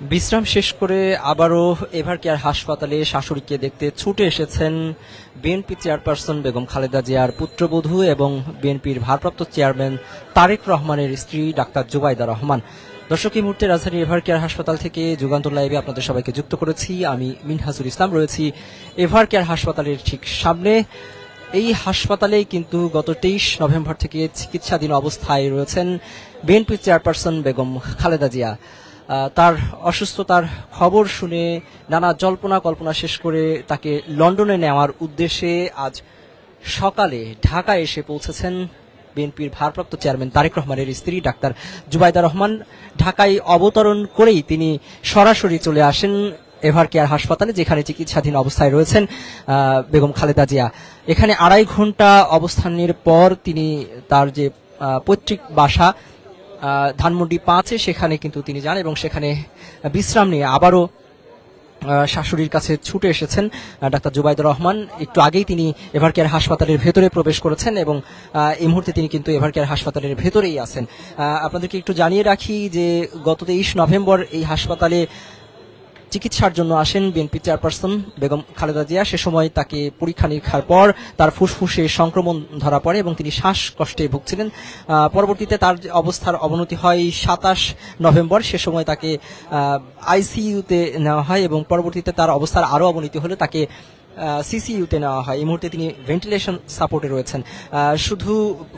বিশ্রাম শেষ করে আবারও এভার কেয়ার হাসপাতালে শাশুড়িকে দেখতে ছুটে এসেছেন বিএনপি চেয়ারপারসন বেগম খালেদা জিয়ার পুত্রবধূ এবং বিএনপির ভারপ্রাপ্ত চেয়ারম্যান তারেক রহমানের স্ত্রী ডাক্তার জুবাইদা রহমান। দর্শক, এই মুহূর্তে রাজধানীর এভার কেয়ার হাসপাতাল থেকে যুগান্তর লাইভে আপনাদের সবাইকে যুক্ত করেছি। আমি মিনহাজুল ইসলাম রয়েছি এভার কেয়ার হাসপাতালের ঠিক সামনে। এই হাসপাতালেই কিন্তু গত 23 নভেম্বর থেকে চিকিৎসাধীন অবস্থায় রয়েছেন বিএনপি চেয়ারপারসন বেগম খালেদা জিয়া। তার অসুস্থতার খবর শুনে নানা জল্পনা কল্পনা শেষ করে তাকে লন্ডনে নেওয়ার উদ্দেশ্যে আজ সকালে ঢাকায় এসে পৌঁছেছেন বিএনপির ভারপ্রাপ্ত চেয়ারম্যান তারেক রহমানের স্ত্রী ডাক্তার জুবাইদা রহমান। ঢাকায় অবতরণ করেই তিনি সরাসরি চলে আসেন এভার কেয়ার হাসপাতালে, যেখানে চিকিৎসাধীন অবস্থায় রয়েছেন বেগম খালেদা জিয়া। এখানে 2.5 ঘন্টা অবস্থানের পর তিনি তার যে পৈতৃক বাসা ধানমন্ডি 5-এ সেখানে কিন্তু তিনি যান এবং সেখানে বিশ্রাম নিয়ে আবারও শাশুড়ির কাছে ছুটে এসেছেন ডাক্তার জুবাইদা রহমান। একটু আগেই তিনি এভার কেয়ার হাসপাতালের ভেতরে প্রবেশ করেছেন এবং এই মুহূর্তে তিনি কিন্তু এভার কেয়ার হাসপাতালের ভেতরেই আছেন। আপনাদেরকে একটু জানিয়ে রাখি যে গত 23 নভেম্বর এই হাসপাতালে চিকিৎসার জন্য আসেন বিএনপি চেয়ারপারসন বেগম খালেদা জিয়া। সে সময় তাকে পরীক্ষা নিরীক্ষার পর তার ফুসফুসে সংক্রমণ ধরা পড়ে এবং তিনি শ্বাসকষ্টে ভুগছিলেন। পরবর্তীতে তার অবস্থার অবনতি হয় 27 নভেম্বর। সে সময় তাকে আইসিইউতে নেওয়া হয় এবং পরবর্তীতে তার অবস্থার আরও অবনতি হলে তাকে সিসিইউতে নেওয়া হয়। এই মুহূর্তে তিনি ভেন্টিলেশন সাপোর্টে রয়েছেন। শুধু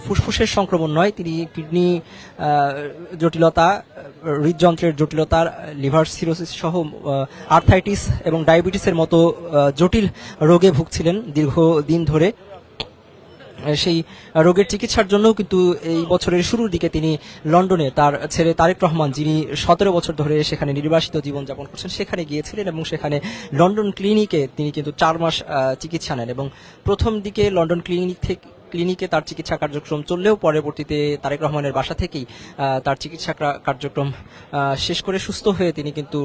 ফুসফুসের সংক্রমণ নয়, তিনি কিডনি জটিলতা, হৃদযন্ত্রের জটিলতা, লিভার সিরোসিস সহ আর্থাইটিস এবং ডায়াবেটিসের মতো জটিল রোগে ভুগছিলেন দীর্ঘদিন ধরে। সেই রোগের চিকিৎসার জন্য কিন্তু এই বছরের শুরুর দিকে তিনি লন্ডনে তার ছেলে তারেক রহমান, যিনি 17 বছর ধরে সেখানে নির্বাসিত জীবনযাপন করছেন, সেখানে গিয়েছিলেন এবং সেখানে লন্ডন ক্লিনিকে তিনি কিন্তু 4 মাস চিকিৎসা নেন। এবং প্রথম দিকে লন্ডন ক্লিনিকে তার চিকিৎসা কার্যক্রম চললেও পরবর্তীতে তারেক রহমানের বাসা থেকেই তার চিকিৎসা কার্যক্রম শেষ করে সুস্থ হয়ে তিনি কিন্তু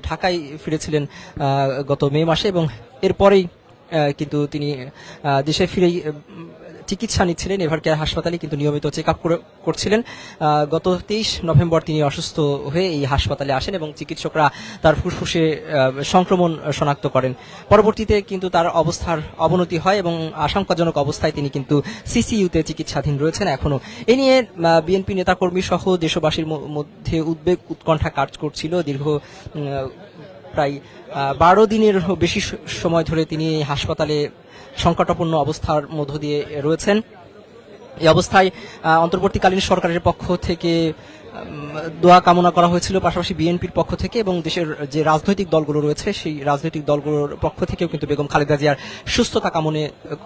ঢাকায় ফিরেছিলেন গত মে মাসে এবং এরপরেই কিন্তু তিনি দেশে ফিরেই চিকিৎসা নিচ্ছিলেন এভার কেয়ার হাসপাতালে, কিন্তু নিয়মিত চেক আপ করছিলেন। গত 23 নভেম্বর তিনি অসুস্থ হয়ে এই হাসপাতালে আসেন এবং চিকিৎসকরা তার ফুসফুসে সংক্রমণ শনাক্ত করেন। পরবর্তীতে কিন্তু তার অবস্থার অবনতি হয় এবং আশঙ্কাজনক অবস্থায় তিনি কিন্তু সিসিইউতে চিকিৎসাধীন রয়েছেন এখনো। এ নিয়ে বিএনপি নেতাকর্মী সহ দেশবাসীর মধ্যে উদ্বেগ উৎকণ্ঠা কাজ করছিল। দীর্ঘ প্রায় 12 দিনের বেশি সময় ধরে তিনি এই হাসপাতালে সংকটাপন্ন অবস্থার মধ্য দিয়ে রয়েছেন। এই অবস্থায় অন্তর্বর্তীকালীন সরকারের পক্ষ থেকে দোয়া কামনা করা হয়েছিল, পাশাপাশি বিএনপির পক্ষ থেকে এবং দেশের যে রাজনৈতিক দলগুলো রয়েছে সেই রাজনৈতিক দলগুলোর পক্ষ থেকেও কিন্তু বেগম খালেদা জিয়ার সুস্থতা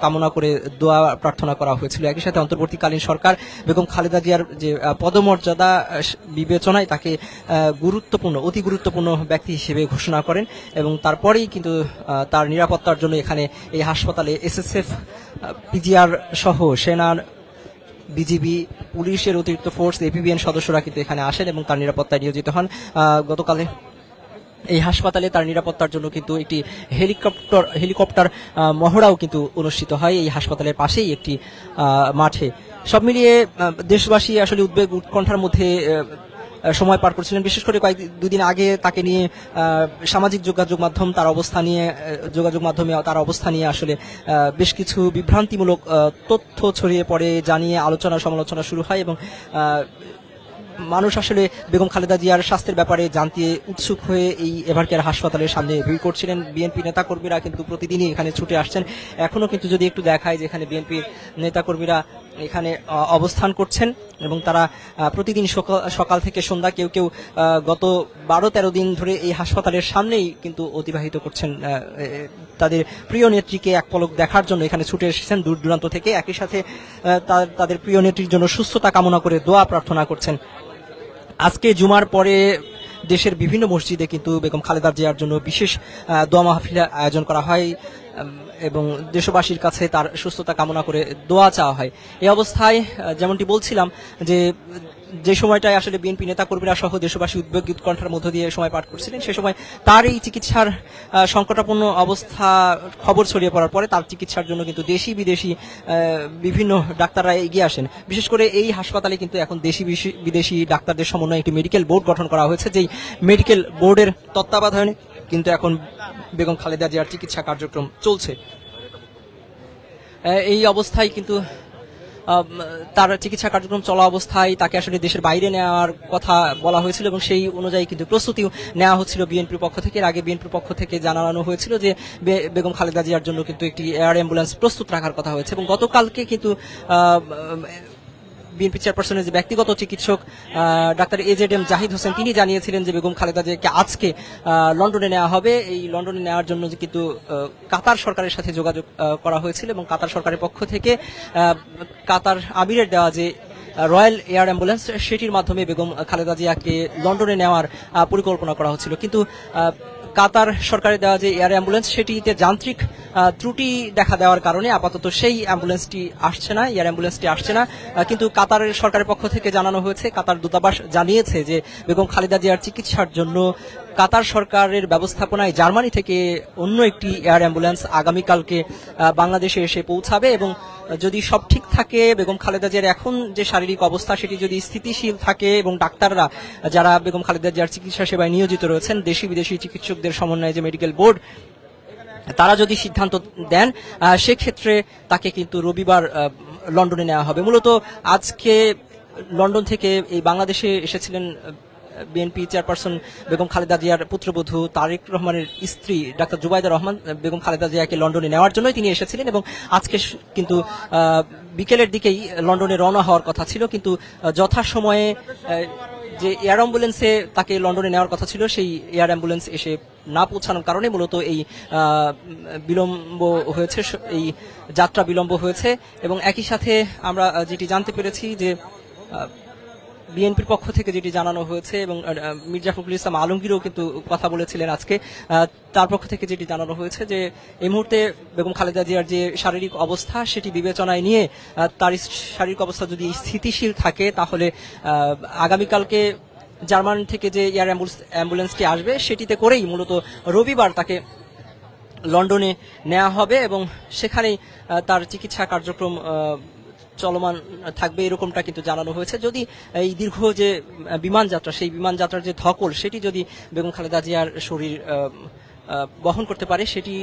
কামনা করে দোয়া প্রার্থনা করা হয়েছিল। একই সাথে অন্তর্বর্তীকালীন সরকার বেগম খালেদা জিয়ার যে পদমর্যাদা বিবেচনায় তাকে অতি গুরুত্বপূর্ণ ব্যক্তি হিসেবে ঘোষণা করেন এবং তারপরেই কিন্তু তার নিরাপত্তার জন্য এখানে এই হাসপাতালে এসএসএফ, পিজিআর সহ সেনার, বিজিবি, পুলিশের অতিরিক্ত ফোর্স, এপিবিএন সদস্যরা কিন্তু এখানে আসেন এবং তার নিরাপত্তায় নিয়োজিত হন। গতকালে এই হাসপাতালে তার নিরাপত্তার জন্য কিন্তু একটি হেলিকপ্টার মহড়াও কিন্তু অনুষ্ঠিত হয় এই হাসপাতালের পাশেই একটি মাঠে। সব মিলিয়ে দেশবাসী আসলে উদ্বেগ উৎকণ্ঠার মধ্যে সময় পার করছিলেন। বিশেষ করে দুদিন আগে তাকে নিয়ে সামাজিক যোগাযোগ মাধ্যমে তার অবস্থা নিয়ে আসলে বেশ কিছু বিভ্রান্তিমূলক তথ্য ছড়িয়ে পড়ে, জানিয়ে আলোচনা সমালোচনা শুরু হয় এবং মানুষ আসলে বেগম খালেদা জিয়ার স্বাস্থ্যের ব্যাপারে জানতে উৎসুক হয়ে এই এভার কেয়ার হাসপাতালের সামনে ভিড় করছিলেন। বিএনপি নেতাকর্মীরা কিন্তু প্রতিদিনই এখানে ছুটে আসছেন। এখনো কিন্তু যদি একটু দেখায় যে এখানে বিএনপির নেতাকর্মীরা এখানে অবস্থান করছেন এবং তারা প্রতিদিন সকাল থেকে সন্ধ্যা, কেউ কেউ গত 12-13 দিন ধরে এই হাসপাতালের সামনেই কিন্তু অতিবাহিত করছেন। তাদের প্রিয় নেত্রীকে এক পলক দেখার জন্য এখানে ছুটে এসেছেন দূর দূরান্ত থেকে। একই সাথে তাদের প্রিয় নেত্রীর জন্য সুস্থতা কামনা করে দোয়া প্রার্থনা করছেন। আজকে জুমার পরে দেশের বিভিন্ন মসজিদে কিন্তু বেগম খালেদা জিয়ার জন্য বিশেষ দোয়া মাহফিলের আয়োজন করা হয় এবং দেশবাসীর কাছে তার সুস্থতা কামনা করে দোয়া চাওয়া হয়। এই অবস্থায় যেমনটি বলছিলাম যে যে সময়টায় আসলে বিএনপি নেতাকর্মীরা সহ দেশবাসী উদ্বেগ উৎকণ্ঠার মধ্য দিয়ে সময় পার করছিলেন, সে সময় তার এই চিকিৎসার সংকটাপন্ন অবস্থা খবর ছড়িয়ে পড়ার পরে তার চিকিৎসার জন্য কিন্তু দেশি বিদেশি বিভিন্ন ডাক্তাররা এগিয়ে আসেন। বিশেষ করে এই হাসপাতালে কিন্তু এখন দেশি বিদেশি ডাক্তারদের সমন্বয়ে একটি মেডিকেল বোর্ড গঠন করা হয়েছে, যেই মেডিকেল বোর্ডের তত্ত্বাবধানে কিন্তু এখন বেগম খালেদা জিয়ার চিকিৎসা কার্যক্রম চলছে। এই অবস্থায় কিন্তু তার চিকিৎসা কার্যক্রম চলা অবস্থায় তাকে আসলে দেশের বাইরে নেওয়ার কথা বলা হয়েছিল এবং সেই অনুযায়ী কিন্তু প্রস্তুতিও নেওয়া হচ্ছিল বিএনপির পক্ষ থেকে। এর আগে বিএনপির পক্ষ থেকে জানানো হয়েছিল যে বেগম খালেদা জিয়ার জন্য কিন্তু একটি এয়ার অ্যাম্বুলেন্স প্রস্তুত রাখার কথা হয়েছে এবং গতকালকে কিন্তু বিএনপি চেয়ারপারসনের যে ব্যক্তিগত চিকিৎসক ডাক্তার এজেডএম জাহিদ হোসেন তিনি জানিয়েছিলেন যে বেগম খালেদা জিয়াকে আজকে লন্ডনে নেওয়া হবে। এই লন্ডনে নেওয়ার জন্য কিন্তু কাতার সরকারের সাথে যোগাযোগ করা হয়েছিল এবং কাতার সরকারের পক্ষ থেকে কাতার আমিরের দেওয়া যে রয়্যাল এয়ার অ্যাম্বুলেন্স সেটির মাধ্যমে বেগম খালেদা জিয়াকে লন্ডনে নেওয়ার পরিকল্পনা করা হচ্ছিল, কিন্তু কাতার সরকারের দেওয়া যে এয়ার অ্যাম্বুলেন্স সেটিতে যান্ত্রিক ত্রুটি দেখা দেওয়ার কারণে আপাতত সেই অ্যাম্বুলেন্সটি আসছে না, এয়ার অ্যাম্বুলেন্সটি আসছে না। কিন্তু কাতারের সরকারের পক্ষ থেকে জানানো হয়েছে, কাতার দূতাবাস জানিয়েছে যে বেগম খালেদা জিয়ার চিকিৎসার জন্য কাতার সরকারের ব্যবস্থাপনায় জার্মানি থেকে অন্য একটি এয়ার অ্যাম্বুলেন্স আগামীকালকে বাংলাদেশে এসে পৌঁছাবে এবং যদি সব ঠিক থাকে, বেগম খালেদা জিয়ার এখন যে শারীরিক অবস্থা সেটি যদি স্থিতিশীল থাকে এবং ডাক্তাররা যারা বেগম খালেদা জিয়ার চিকিৎসা সেবায় নিয়োজিত রয়েছেন, দেশি বিদেশি চিকিৎসকদের সমন্বয়ে যে মেডিকেল বোর্ড, তারা যদি সিদ্ধান্ত দেন সেক্ষেত্রে তাকে কিন্তু রবিবার লন্ডনে নেওয়া হবে। মূলত আজকে লন্ডন থেকে এই বাংলাদেশে এসেছিলেন বিএনপি চেয়ারপারসন বেগম খালেদা জিয়ার পুত্রবধূ তারেক রহমানের স্ত্রী ডাক্তার জুবাইদা রহমান। বেগম খালেদা জিয়াকে লন্ডনে নেওয়ার জন্যই তিনি এসেছিলেন এবং আজকে কিন্তু বিকেলের দিকেই লন্ডনে রওনা হওয়ার কথা ছিল, কিন্তু যথাসময়ে যে এয়ার অ্যাম্বুলেন্সে তাকে লন্ডনে নেওয়ার কথা ছিল সেই এয়ার অ্যাম্বুলেন্স এসে না পৌঁছানোর কারণে মূলত এই বিলম্ব হয়েছে, এই যাত্রা বিলম্ব হয়েছে। এবং একই সাথে আমরা যেটি জানতে পেরেছি যে বিএনপির পক্ষ থেকে যেটি জানানো হয়েছে এবং মির্জা ফখরুল ইসলাম আলমগীরও কিন্তু কথা বলেছিলেন আজকে, তার পক্ষ থেকে যেটি জানানো হয়েছে যে এই মুহূর্তে বেগম খালেদা জিয়ার যে শারীরিক অবস্থা সেটি বিবেচনায় নিয়ে তার শারীরিক অবস্থা যদি স্থিতিশীল থাকে তাহলে আগামীকালকে জার্মান থেকে যে এয়ার অ্যাম্বুলেন্সটি আসবে সেটিতে করেই মূলত রবিবার তাকে লন্ডনে নেওয়া হবে এবং সেখানেই তার চিকিৎসা কার্যক্রম চলমান থাকবে এরকমটা কিন্তু জানানো হয়েছে। যদি এই দীর্ঘ যে বিমান যাত্রা, সেই বিমান যাত্রার যে ধকল সেটি যদি বেগম খালেদা জিয়ার শরীর বহন করতে পারে, সেটি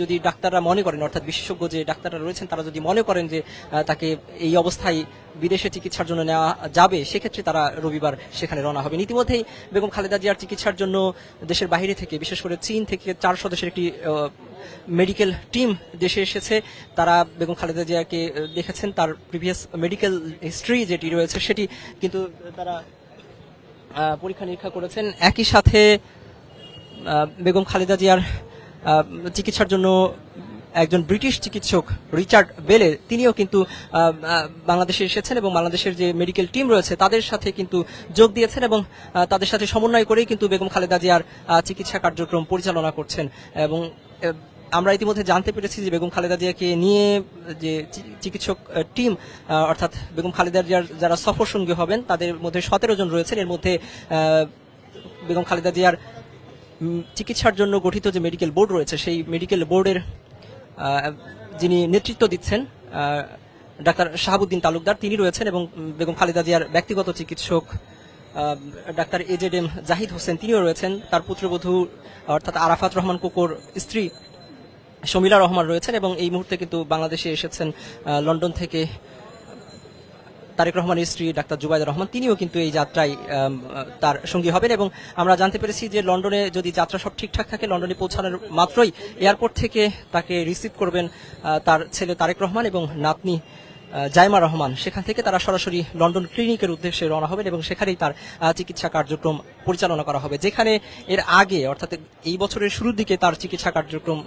যদি ডাক্তাররা মনে করেন, অর্থাৎ বিশেষজ্ঞ যে ডাক্তাররা রয়েছেন তারা যদি মনে করেন যে তাকে এই অবস্থায় বিদেশে চিকিৎসার জন্য নেওয়া যাবে, সেক্ষেত্রে তারা রবিবার সেখানে রওনা হবেন। ইতিমধ্যেই বেগম খালেদা জিয়ার চিকিৎসার জন্য দেশের বাইরে থেকে, বিশেষ করে চীন থেকে 4 সদস্যের একটি মেডিকেল টিম দেশে এসেছে। তারা বেগম খালেদা জিয়াকে দেখেছেন, তার প্রিভিয়াস মেডিকেল হিস্ট্রি যেটি রয়েছে সেটি কিন্তু তারা পরীক্ষা নিরীক্ষা করেছেন। একই সাথে বেগম খালেদা জিয়ার চিকিৎসার জন্য একজন ব্রিটিশ চিকিৎসক রিচার্ড বেলে তিনিও কিন্তু বাংলাদেশে এসেছেন এবং বাংলাদেশের যে মেডিকেল টিম রয়েছে তাদের সাথে কিন্তু যোগ দিয়েছেন এবং তাদের সাথে সমন্বয় করেই কিন্তু বেগম খালেদা জিয়ার চিকিৎসা কার্যক্রম পরিচালনা করছেন। এবং আমরা ইতিমধ্যে জানতে পেরেছি যে বেগম খালেদা জিয়াকে নিয়ে যে চিকিৎসক টিম, অর্থাৎ বেগম খালেদা জিয়ার যারা সফর সঙ্গী হবেন তাদের মধ্যে 17 জন রয়েছেন। এর মধ্যে বেগম খালেদা জিয়ার চিকিৎসার জন্য গঠিত যে মেডিকেল বোর্ড রয়েছে সেই মেডিকেল বোর্ডের যিনি নেতৃত্ব দিচ্ছেন ডাক্তার শাহাবুদ্দিন তালুকদার তিনি রয়েছেন এবং বেগম খালেদা জিয়ার ব্যক্তিগত চিকিৎসক ডাক্তার এজেডএম জাহিদ হোসেন তিনিও রয়েছেন। তার পুত্রবধূ অর্থাৎ আরাফাত রহমান কোকোর স্ত্রী শমিলা রহমান রয়েছেন এবং এই মুহূর্তে কিন্তু বাংলাদেশে এসেছেন লন্ডন থেকে তারেক রহমানের স্ত্রী ডাক্তার জুবাইদা রহমান, তিনিও কিন্তু এই যাত্রায় তার সঙ্গী হবেন। এবং আমরা জানতে পেরেছি যে লন্ডনে যদি যাত্রা সব ঠিকঠাক থাকে, লন্ডনে পৌঁছানোর মাত্রই এয়ারপোর্ট থেকে তাকে রিসিভ করবেন তার ছেলে তারেক রহমান এবং নাতনি জাইমা রহমান। সেখান থেকে তারা সরাসরি লন্ডন ক্লিনিকের উদ্দেশ্যে রওনা হবেন এবং সেখানেই তার চিকিৎসা কার্যক্রম পরিচালনা করা হবে, যেখানে এর আগে অর্থাৎ এই বছরের শুরুর দিকে তার চিকিৎসা কার্যক্রম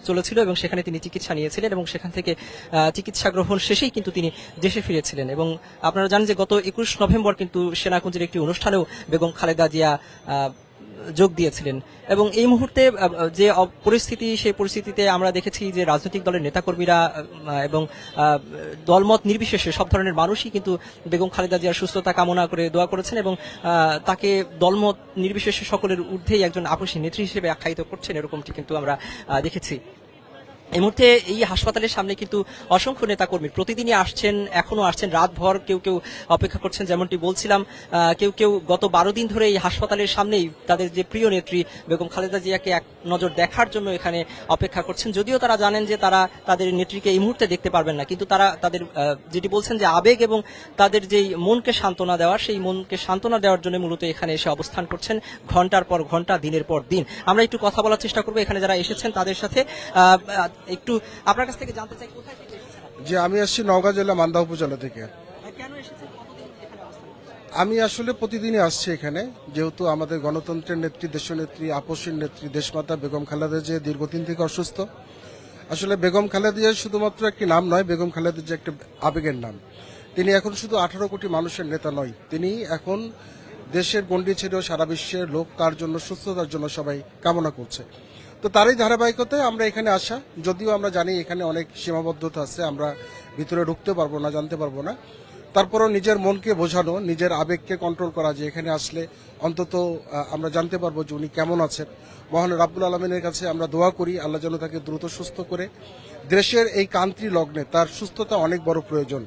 চলেছিল এবং সেখানে তিনি চিকিৎসা নিয়েছিলেন এবং সেখান থেকে চিকিৎসা গ্রহণ শেষেই কিন্তু তিনি দেশে ফিরেছিলেন। এবং আপনারা জানেন যে গত 21 নভেম্বর কিন্তু সেনাকুঞ্জের একটি অনুষ্ঠানেও বেগম খালেদা জিয়া যোগ দিয়েছিলেন এবং এই মুহূর্তে যে পরিস্থিতি, সেই পরিস্থিতিতে আমরা দেখেছি যে রাজনৈতিক দলের নেতাকর্মীরা এবং দলমত নির্বিশেষে সব ধরনের মানুষই কিন্তু বেগম খালেদা জিয়ার সুস্থতা কামনা করে দোয়া করেছেন এবং তাকে দলমত নির্বিশেষে সকলের ঊর্ধ্বেই একজন আপসী নেত্রী হিসেবে আখ্যায়িত করছেন, এরকমটি কিন্তু আমরা দেখেছি। এই মুহূর্তে এই হাসপাতালের সামনে কিন্তু অসংখ্য নেতাকর্মী প্রতিদিনই আসছেন, এখনো আসছেন, রাতভর কেউ কেউ অপেক্ষা করছেন। যেমনটি বলছিলাম, কেউ কেউ গত 12 দিন ধরে এই হাসপাতালের সামনেই তাদের যে প্রিয় নেত্রী বেগম খালেদা জিয়াকে এক নজর দেখার জন্য এখানে অপেক্ষা করছেন, যদিও তারা জানেন যে তারা তাদের নেত্রীকে এই মুহূর্তে দেখতে পারবেন না, কিন্তু তারা তাদের যেটি বলছেন যে আবেগ এবং তাদের যেই মনকে সান্ত্বনা দেওয়া, সেই মনকে সান্ত্বনা দেওয়ার জন্য মূলত এখানে এসে অবস্থান করছেন ঘন্টার পর ঘন্টা, দিনের পর দিন। আমরা একটু কথা বলার চেষ্টা করবো এখানে যারা এসেছেন তাদের সাথে। একটু আপনার কাছ থেকে জানতে চাই, কোথায় থেকে এসেছেন? যে আমি আসছি নওগাঁ জেলা মান্দা উপজেলা থেকে। কেন এসেছেন, কতদিন এখানে অবস্থান করছেন? আমি আসলে প্রতিদিনই আসছি এখানে, যেহেতু আমাদের গণতন্ত্রের নেত্রী, দেশনেত্রী, আপসীর নেত্রী দেশমাতা বেগম খালেদা জিয়া দীর্ঘদিন থেকে অসুস্থ। আসলে বেগম খালেদা জিয়া শুধুমাত্র একটি নাম নয়, বেগম খালেদা জিয়া একটি আবেগের নাম। তিনি এখন শুধু 18 কোটি মানুষের নেতা নয়, তিনি এখন দেশের গণ্ডি ছেড়েও সারা বিশ্বের লোক তার জন্য, সুস্থতার জন্য সবাই কামনা করছে। তো তারই ধারাবাহিকতায় আমরা এখানে আসা, যদিও আমরা জানি এখানে অনেক সীমাবদ্ধতা আছে, আমরা ভিতরে ঢুকতে পারবো না, জানতে পারবো না, তারপরও নিজের মনকে বোঝানো, নিজের আবেগকে কন্ট্রোল করা, যে এখানে আসলে অন্তত আমরা জানতে পারবো যে উনি কেমন আছেন। মহান রাব্বুল আলমিনের কাছে আমরা দোয়া করি আল্লাহ যেন তাকে দ্রুত সুস্থ করে। দেশের এই কান্ত্রী লগ্নে তার সুস্থতা অনেক বড় প্রয়োজন,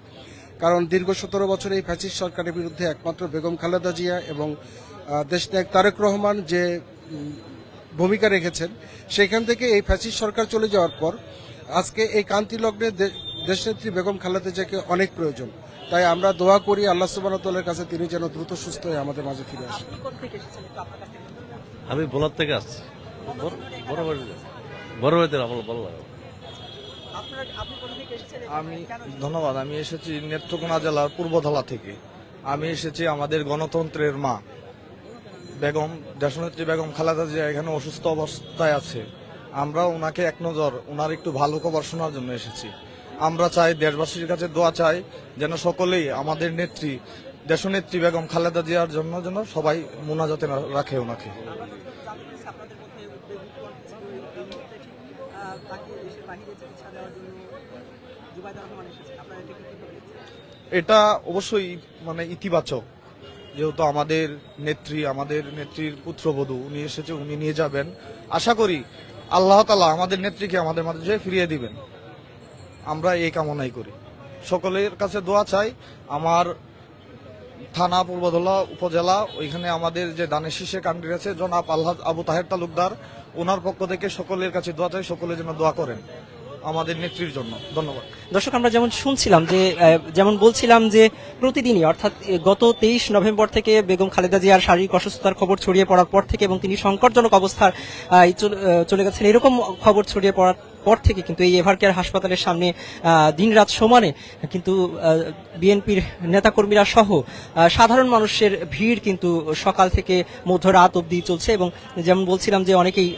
কারণ দীর্ঘ 17 বছর এই ফ্যাসিস্ট সরকারের বিরুদ্ধে একমাত্র বেগম খালেদা জিয়া এবং দেশনায়ক তারেক রহমান যে ভূমিকা রেখেছেন, সেখান থেকে এই ফ্যাসিস্ট সরকার চলে যাওয়ার পর আজকে এই কান্তি লগ্নে দেশনেত্রী বেগম খালেদা জিয়াকে অনেক প্রয়োজন। তাই আমরা দোয়া করি আল্লাহ সুবহানাহু ওয়া তাআলার কাছে তিনি যেন দ্রুত সুস্থ হয়ে আমাদের মাঝে ফিরে আসেন। আমি ভোলার থেকে আসছি, বড় বাড়িতে আমার ভালো লাগে। আমি ধন্যবাদ। আমি এসেছি নেত্রকোনা জেলার পূর্বধলা থেকে। আমি এসেছি আমাদের গণতন্ত্রের মা বেগম, দেশনেত্রী বেগম খালেদা জিয়া এখানে অসুস্থ অবস্থায় আছে। আমরা ওনাকে এক নজর, ওনার একটু ভালো খবর শোনার জন্য এসেছি। আমরা চাই, দেশবাসীর কাছে দোয়া চাই যেন সকলেই আমাদের নেত্রী, দেশনেত্রী বেগম খালেদা জিয়ার জন্য যেন সবাই মোনাজাতে রাখে ওনাকে। এটা অবশ্যই ইতিবাচক, যেহেতু আমাদের নেত্রী, আমাদের নেত্রীর পুত্রবধূ, উনি এসেছে, উনি নিয়ে যাবেন। আশা করি আল্লাহ তাআলা আমাদের নেত্রীকে আমাদের মাঝে ফিরিয়ে দিবেন, আমরা এই কামনাই করি। সকলের কাছে দোয়া চাই। আমার থানা পূর্বধলা উপজেলা, ওইখানে আমাদের যে দানের শীষে কান্ডি আছে জনাব আলহাজ আবু তাহের তালুকদার, ওনার পক্ষ থেকে সকলের কাছে দোয়া চাই, সকলে যেন দোয়া করেন আমাদের নেত্রীর জন্য। ধন্যবাদ। দর্শক, আমরা যেমন শুনছিলাম যে, যেমন বলছিলাম যে প্রতিদিনই, অর্থাৎ গত 23 নভেম্বর থেকে বেগম খালেদা জিয়ার শারীরিক অসুস্থতার খবর ছড়িয়ে পড়ার পর থেকে এবং তিনি সংকটজনক অবস্থার চলে গেছেন, এরকম খবর ছড়িয়ে পড়ার পর থেকে কিন্তু এই এভারকেয়ার হাসপাতালের সামনে দিনরাত সমানে কিন্তু বিএনপির নেতাকর্মীরা সহ সাধারণ মানুষের ভিড় কিন্তু সকাল থেকে মধ্যরাত অবধি চলছে এবং যেমন বলছিলাম যে অনেকেই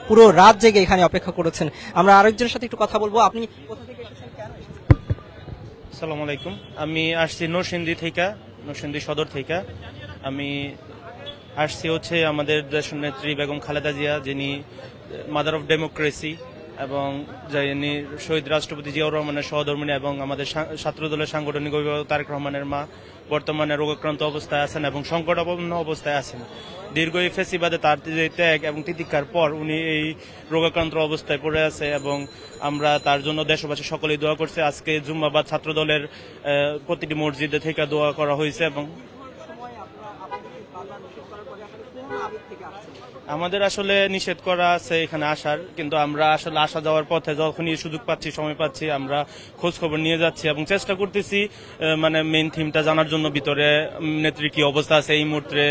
পুরো রাত জেগে এখানে অপেক্ষা করেছেন। আমরা আরেকজনের সাথে একটু কথা বলবো। আপনি কোথা থেকে এসেছেন, কেন এসেছেন? আসসালামু আলাইকুম। আমি আসছি নরসিংদী সদর থেকে। আমি আসছি হচ্ছে আমাদের দেশনেত্রী বেগম খালেদা জিয়া, যিনি মাদার অফ ডেমোক্রেসি এবং যিনি শহীদ রাষ্ট্রপতি জিয়াউর রহমানের সহধর্মিণী এবং আমাদের ছাত্র দলের সাংগঠনিক অভিভাবক তারেক রহমানের মা, বর্তমানে রোগাক্রান্ত অবস্থায় আছেন এবং সংকটাপন্ন অবস্থায় আছেন। দীর্ঘ এই ফেসিবাদে তার যে ত্যাগ এবং তিতিক্ষার পর উনি এই রোগাক্রান্ত অবস্থায় পড়ে আছে এবং আমরা তার জন্য দেশবাসী সকলেই দোয়া করছে। আজকে জুম্মাবাদ ছাত্র দলের প্রতিটি মসজিদে থেকে দোয়া করা হয়েছে এবং আমাদের আসলে নিষেধ করা আছে এখানে আসার, কিন্তু আমরা আসলে আসা যাওয়ার পথে যখনই সুযোগ পাচ্ছি, সময় পাচ্ছি, আমরা খোঁজ খবর নিয়ে যাচ্ছি এবং চেষ্টা করতেছি মেইন থিমটা জানার জন্য, ভিতরে নেত্রীর কি অবস্থা আছে, এই মুহূর্তে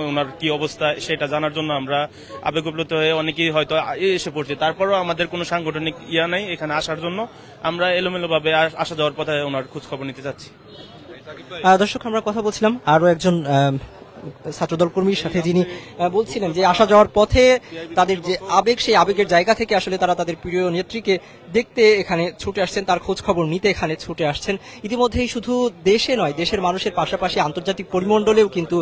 ওনার কি অবস্থা সেটা জানার জন্য আমরা আবেগপ্লুত হয়ে অনেকেই হয়তো এসে পড়ছি। তারপরেও আমাদের কোনো সাংগঠনিক ইয়া নাই এখানে আসার জন্য, আমরা এলোমেলোভাবে আসা যাওয়ার পথে ওনার খোঁজ খবর নিতে যাচ্ছি। দর্শক, আমরা কথা বলছিলাম আরো একজন ছাত্রদল কর্মীর সাথে, যিনি বলছিলেন যে আসা যাওয়ার পথে তাদের যে আবেগ, সেই আবেগের জায়গা থেকে আসলে তারা তাদের প্রিয় নেত্রীকে দেখতে এখানে ছুটে আসছেন, তার খোঁজ খবর নিতে এখানে ছুটে আসছেন। ইতিমধ্যেই শুধু দেশে নয়, দেশের মানুষের পাশাপাশি আন্তর্জাতিক পরিমণ্ডলেও কিন্তু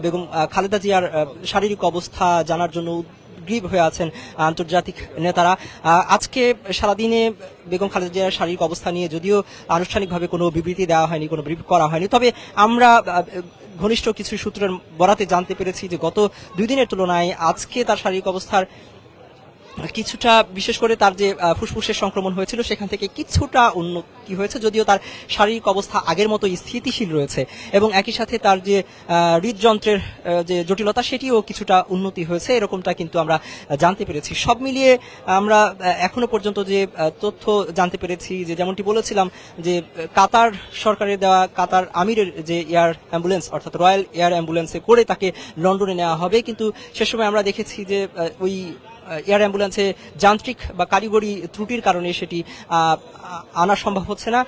বেগম খালেদা জিয়ার শারীরিক অবস্থা জানার জন্য উদ্গ্রীব হয়ে আছেন আন্তর্জাতিক নেতারা। আজকে সারাদিনে বেগম খালেদা জিয়ার শারীরিক অবস্থা নিয়ে যদিও আনুষ্ঠানিকভাবে কোনো বিবৃতি দেওয়া হয়নি, কোনো ব্রিফ করা হয়নি, তবে আমরা ঘনিষ্ঠ কিছু সূত্রের বরাতে জানতে পেরেছি যে গত 2 দিনের তুলনায় আজকে তার শারীরিক অবস্থার কিছুটা, বিশেষ করে তার যে ফুসফুসের সংক্রমণ হয়েছিল সেখান থেকে কিছুটা উন্নতি হয়েছে, যদিও তার শারীরিক অবস্থা আগের মতো স্থিতিশীল রয়েছে এবং একই সাথে তার যে হৃদযন্ত্রের যে জটিলতা সেটিও কিছুটা উন্নতি হয়েছে, এরকমটা কিন্তু আমরা জানতে পেরেছি। সব মিলিয়ে আমরা এখনো পর্যন্ত যে তথ্য জানতে পেরেছি, যে যেমনটি বলেছিলাম যে কাতার সরকারের দেওয়া, কাতার আমিরের যে এয়ার অ্যাম্বুলেন্স অর্থাৎ রয়্যাল এয়ার অ্যাম্বুলেন্সে করে তাকে লন্ডনে নেওয়া হবে, কিন্তু সে সময় আমরা দেখেছি যে ওই এয়ার অ্যাম্বুলেন্সে যান্ত্রিক বা কারিগরি ত্রুটির কারণে সেটি আনা সম্ভব হচ্ছে না।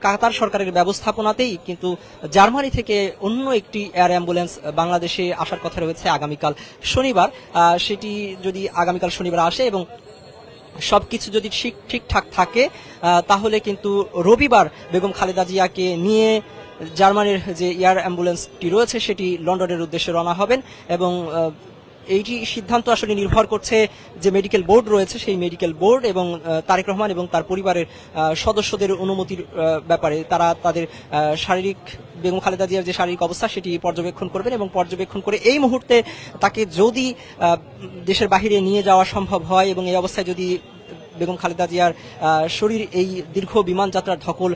কাতার সরকারের ব্যবস্থাপনাতেই কিন্তু জার্মানি থেকে অন্য একটি এয়ার অ্যাম্বুলেন্স বাংলাদেশে আসার কথা রয়েছে আগামীকাল শনিবার। সেটি যদি আগামীকাল শনিবার আসে এবং সবকিছু যদি ঠিকঠাক থাকে, তাহলে কিন্তু রবিবার বেগম খালেদা জিয়াকে নিয়ে জার্মানির যে এয়ার অ্যাম্বুলেন্সটি রয়েছে সেটি লন্ডনের উদ্দেশ্যে রওনা হবেন এবং এইটি সিদ্ধান্ত আসলে নির্ভর করছে যে মেডিকেল বোর্ড রয়েছে, সেই মেডিকেল বোর্ড এবং তারেক রহমান এবং তার পরিবারের সদস্যদের অনুমতির ব্যাপারে। তারা তাদের শারীরিক, বেগম খালেদা জিয়ার যে শারীরিক অবস্থা সেটি পর্যবেক্ষণ করবেন এবং পর্যবেক্ষণ করে এই মুহূর্তে তাকে যদি দেশের বাহিরে নিয়ে যাওয়া সম্ভব হয় এবং এই অবস্থায় যদি বেগম খালেদা জিয়ার শরীর এই দীর্ঘ বিমান যাত্রার ধকল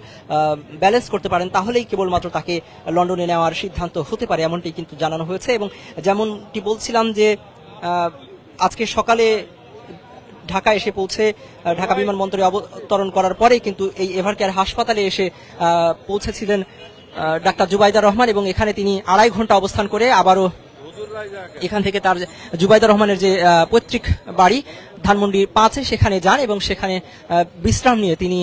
ব্যালেন্স করতে পারেন, তাহলেই কেবলমাত্র তাকে লন্ডনে নেওয়ার সিদ্ধান্ত হতে পারে, এমনটি কিন্তু জানানো হয়েছে। এবং যেমনটি বলছিলাম যে আজকে সকালে ঢাকা এসে ঢাকা বিমানবন্দরে অবতরণ করার পরেই কিন্তু এই এভারকেয়ার হাসপাতালে এসে পৌঁছেছিলেন ডাক্তার জুবাইদা রহমান এবং এখানে তিনি 2.5 ঘন্টা অবস্থান করে আবারও এখান থেকে তার জুবাইদা রহমানের যে পৈতৃক বাড়ি ধানমন্ডি 5-এ সেখানে যান এবং সেখানে বিশ্রাম নিয়ে তিনি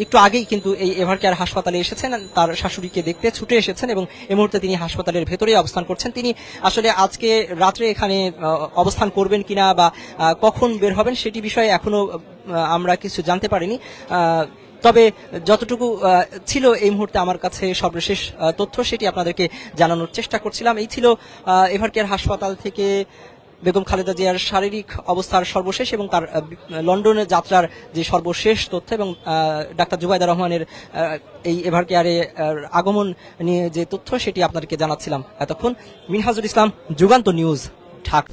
একটু আগেই কিন্তু এই এভারকেয়ার হাসপাতালে এসেছেন, তার শাশুড়িকে দেখতে ছুটে এসেছেন এবং এই মুহূর্তে তিনি হাসপাতালের ভেতরেই অবস্থান করছেন। তিনি আসলে আজকে রাত্রে এখানে অবস্থান করবেন কিনা বা কখন বের হবেন সেটি বিষয়ে এখনো আমরা কিছু জানতে পারিনি, তবে যতটুকু ছিল এই মুহূর্তে আমার কাছে সর্বশেষ তথ্য সেটি আপনাদেরকে জানানোর চেষ্টা করছিলাম। এই ছিল এভারকেয়ার হাসপাতাল থেকে বেগম খালেদা জিয়ার শারীরিক অবস্থার সর্বশেষ এবং তার লন্ডনে যাত্রার যে সর্বশেষ তথ্য এবং ডাক্তার জুবাইদা রহমানের এই এভারকেয়ারে আগমন নিয়ে যে তথ্য সেটি আপনাদেরকে জানাচ্ছিলাম এতক্ষণ। মিনহাজুল ইসলাম, যুগান্ত নিউজ, ঢাকা।